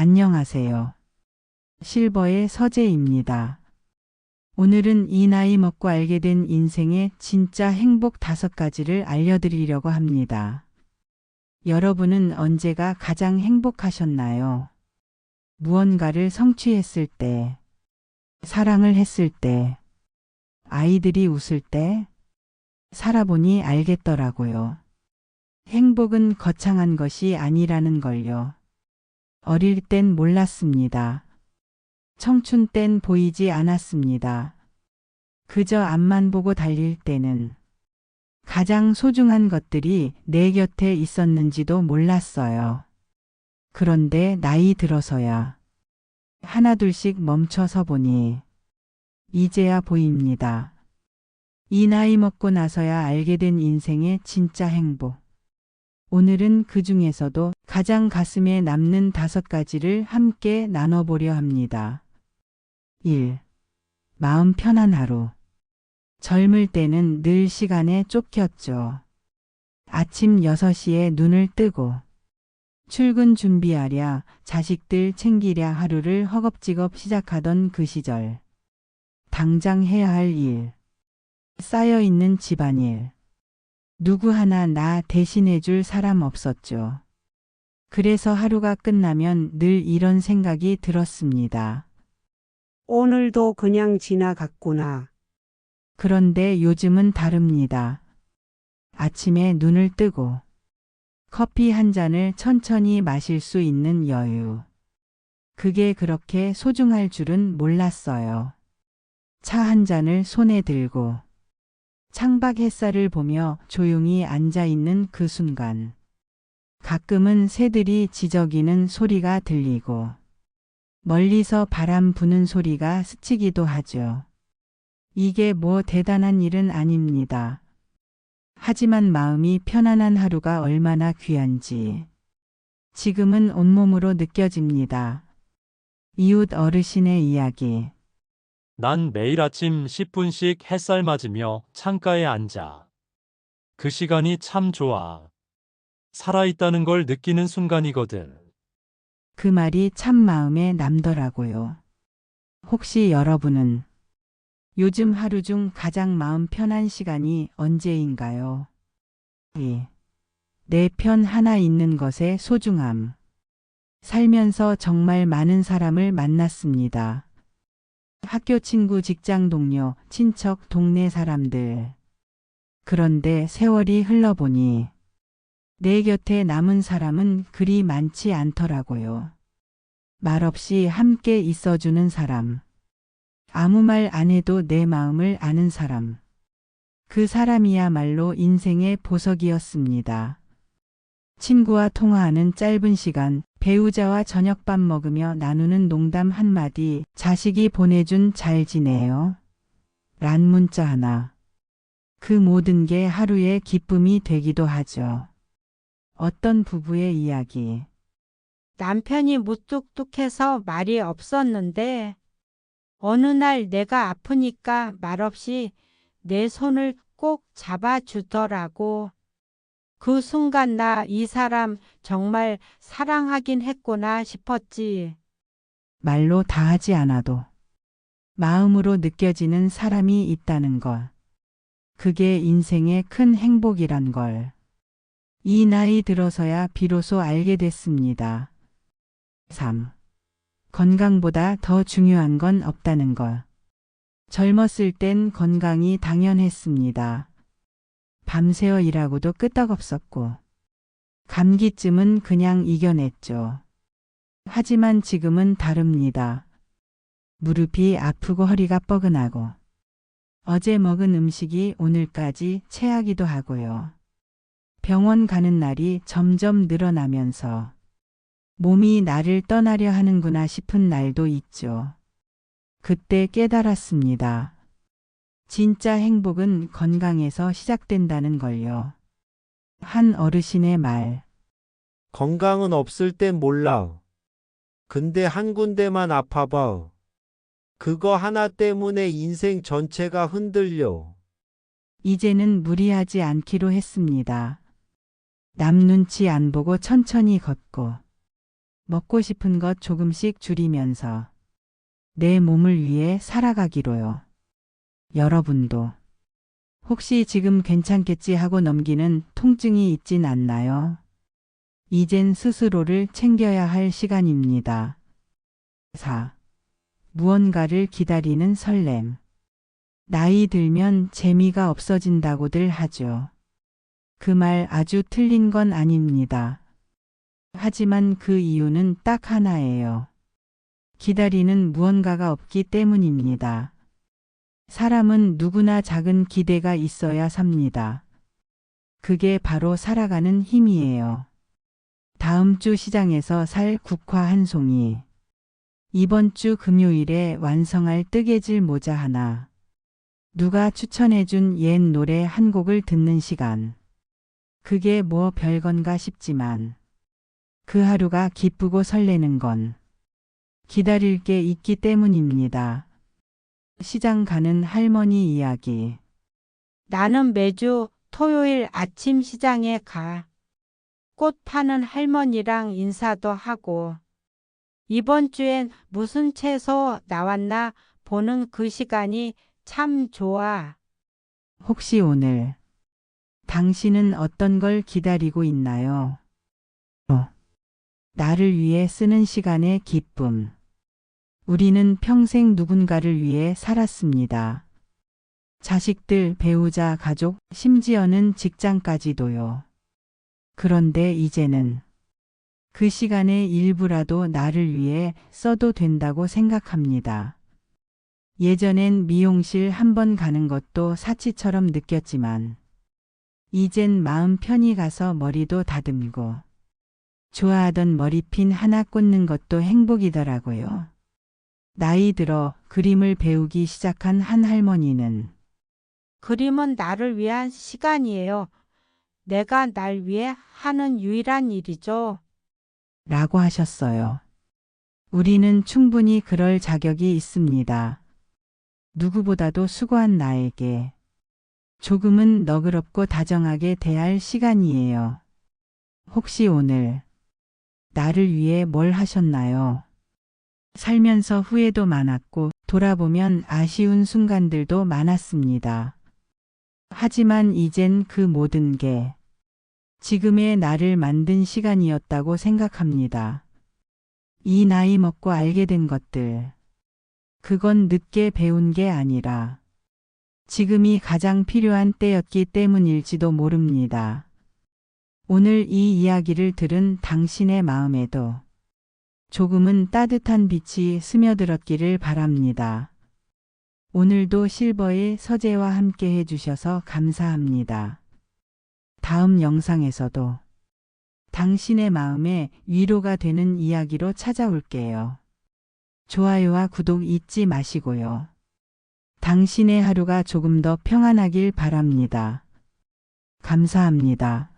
안녕하세요. 실버의 서재입니다. 오늘은 이 나이 먹고 알게 된 인생의 진짜 행복 5가지를 알려드리려고 합니다. 여러분은 언제가 가장 행복하셨나요? 무언가를 성취했을 때, 사랑을 했을 때, 아이들이 웃을 때, 살아보니 알겠더라고요. 행복은 거창한 것이 아니라는 걸요. 어릴 땐 몰랐습니다. 청춘 땐 보이지 않았습니다. 그저 앞만 보고 달릴 때는 가장 소중한 것들이 내 곁에 있었는지도 몰랐어요. 그런데 나이 들어서야 하나둘씩 멈춰서 보니 이제야 보입니다. 이 나이 먹고 나서야 알게 된 인생의 진짜 행복. 오늘은 그 중에서도 가장 가슴에 남는 5가지를 함께 나눠보려 합니다. 1. 마음 편한 하루. 젊을 때는 늘 시간에 쫓겼죠. 아침 6시에 눈을 뜨고 출근 준비하랴, 자식들 챙기랴 하루를 허겁지겁 시작하던 그 시절. 당장 해야 할 일, 쌓여있는 집안일, 누구 하나 나 대신해줄 사람 없었죠. 그래서 하루가 끝나면 늘 이런 생각이 들었습니다. 오늘도 그냥 지나갔구나. 그런데 요즘은 다릅니다. 아침에 눈을 뜨고 커피 한 잔을 천천히 마실 수 있는 여유. 그게 그렇게 소중할 줄은 몰랐어요. 차 한 잔을 손에 들고 창밖 햇살을 보며 조용히 앉아 있는 그 순간. 가끔은 새들이 지저귀는 소리가 들리고 멀리서 바람 부는 소리가 스치기도 하죠. 이게 뭐 대단한 일은 아닙니다. 하지만 마음이 편안한 하루가 얼마나 귀한지 지금은 온몸으로 느껴집니다. 이웃 어르신의 이야기. 난 매일 아침 10분씩 햇살 맞으며 창가에 앉아. 그 시간이 참 좋아. 살아있다는 걸 느끼는 순간이거든. 그 말이 참 마음에 남더라고요. 혹시 여러분은 요즘 하루 중 가장 마음 편한 시간이 언제인가요? 내 편 하나 있는 것의 소중함. 살면서 정말 많은 사람을 만났습니다. 학교 친구, 직장 동료, 친척, 동네 사람들. 그런데 세월이 흘러보니 내 곁에 남은 사람은 그리 많지 않더라고요. 말없이 함께 있어주는 사람. 아무 말 안 해도 내 마음을 아는 사람. 그 사람이야말로 인생의 보석이었습니다. 친구와 통화하는 짧은 시간, 배우자와 저녁밥 먹으며 나누는 농담 한마디, 자식이 보내준 잘 지내요? 란 문자 하나. 그 모든 게 하루의 기쁨이 되기도 하죠. 어떤 부부의 이야기. 남편이 무뚝뚝해서 말이 없었는데 어느 날 내가 아프니까 말없이 내 손을 꼭 잡아주더라고. 그 순간 나 이 사람 정말 사랑하긴 했구나 싶었지. 말로 다 하지 않아도 마음으로 느껴지는 사람이 있다는 것. 그게 인생의 큰 행복이란 걸. 이 나이 들어서야 비로소 알게 됐습니다. 3. 건강보다 더 중요한 건 없다는 것. 젊었을 땐 건강이 당연했습니다. 밤새워 일하고도 끄떡없었고 감기쯤은 그냥 이겨냈죠. 하지만 지금은 다릅니다. 무릎이 아프고 허리가 뻐근하고 어제 먹은 음식이 오늘까지 체하기도 하고요. 병원 가는 날이 점점 늘어나면서 몸이 나를 떠나려 하는구나 싶은 날도 있죠. 그때 깨달았습니다. 진짜 행복은 건강에서 시작된다는 걸요. 한 어르신의 말. 건강은 없을 땐 몰라. 근데 한 군데만 아파봐. 그거 하나 때문에 인생 전체가 흔들려. 이제는 무리하지 않기로 했습니다. 남 눈치 안 보고 천천히 걷고 먹고 싶은 것 조금씩 줄이면서 내 몸을 위해 살아가기로요. 여러분도 혹시 지금 괜찮겠지 하고 넘기는 통증이 있진 않나요? 이젠 스스로를 챙겨야 할 시간입니다. 4. 무언가를 기다리는 설렘. 나이 들면 재미가 없어진다고들 하죠. 그 말 아주 틀린 건 아닙니다. 하지만 그 이유는 딱 하나예요. 기다리는 무언가가 없기 때문입니다. 사람은 누구나 작은 기대가 있어야 삽니다. 그게 바로 살아가는 힘이에요. 다음 주 시장에서 살 국화 한 송이. 이번 주 금요일에 완성할 뜨개질 모자 하나. 누가 추천해준 옛 노래 한 곡을 듣는 시간. 그게 뭐 별건가 싶지만 그 하루가 기쁘고 설레는 건 기다릴 게 있기 때문입니다. 시장 가는 할머니 이야기. 나는 매주 토요일 아침 시장에 가. 꽃 파는 할머니랑 인사도 하고 이번 주엔 무슨 채소 나왔나 보는 그 시간이 참 좋아. 혹시 오늘 당신은 어떤 걸 기다리고 있나요? 나를 위해 쓰는 시간의 기쁨. 우리는 평생 누군가를 위해 살았습니다. 자식들, 배우자, 가족, 심지어는 직장까지도요. 그런데 이제는 그 시간의 일부라도 나를 위해 써도 된다고 생각합니다. 예전엔 미용실 한 번 가는 것도 사치처럼 느꼈지만 이젠 마음 편히 가서 머리도 다듬고 좋아하던 머리핀 하나 꽂는 것도 행복이더라고요. 나이 들어 그림을 배우기 시작한 한 할머니는 그림은 나를 위한 시간이에요. 내가 날 위해 하는 유일한 일이죠. 라고 하셨어요. 우리는 충분히 그럴 자격이 있습니다. 누구보다도 수고한 나에게 조금은 너그럽고 다정하게 대할 시간이에요. 혹시 오늘 나를 위해 뭘 하셨나요? 살면서 후회도 많았고 돌아보면 아쉬운 순간들도 많았습니다. 하지만 이젠 그 모든 게 지금의 나를 만든 시간이었다고 생각합니다. 이 나이 먹고 알게 된 것들. 그건 늦게 배운 게 아니라 지금이 가장 필요한 때였기 때문일지도 모릅니다. 오늘 이 이야기를 들은 당신의 마음에도 조금은 따뜻한 빛이 스며들었기를 바랍니다. 오늘도 실버의 서재와 함께 해주셔서 감사합니다. 다음 영상에서도 당신의 마음에 위로가 되는 이야기로 찾아올게요. 좋아요와 구독 잊지 마시고요. 당신의 하루가 조금 더 평안하길 바랍니다. 감사합니다.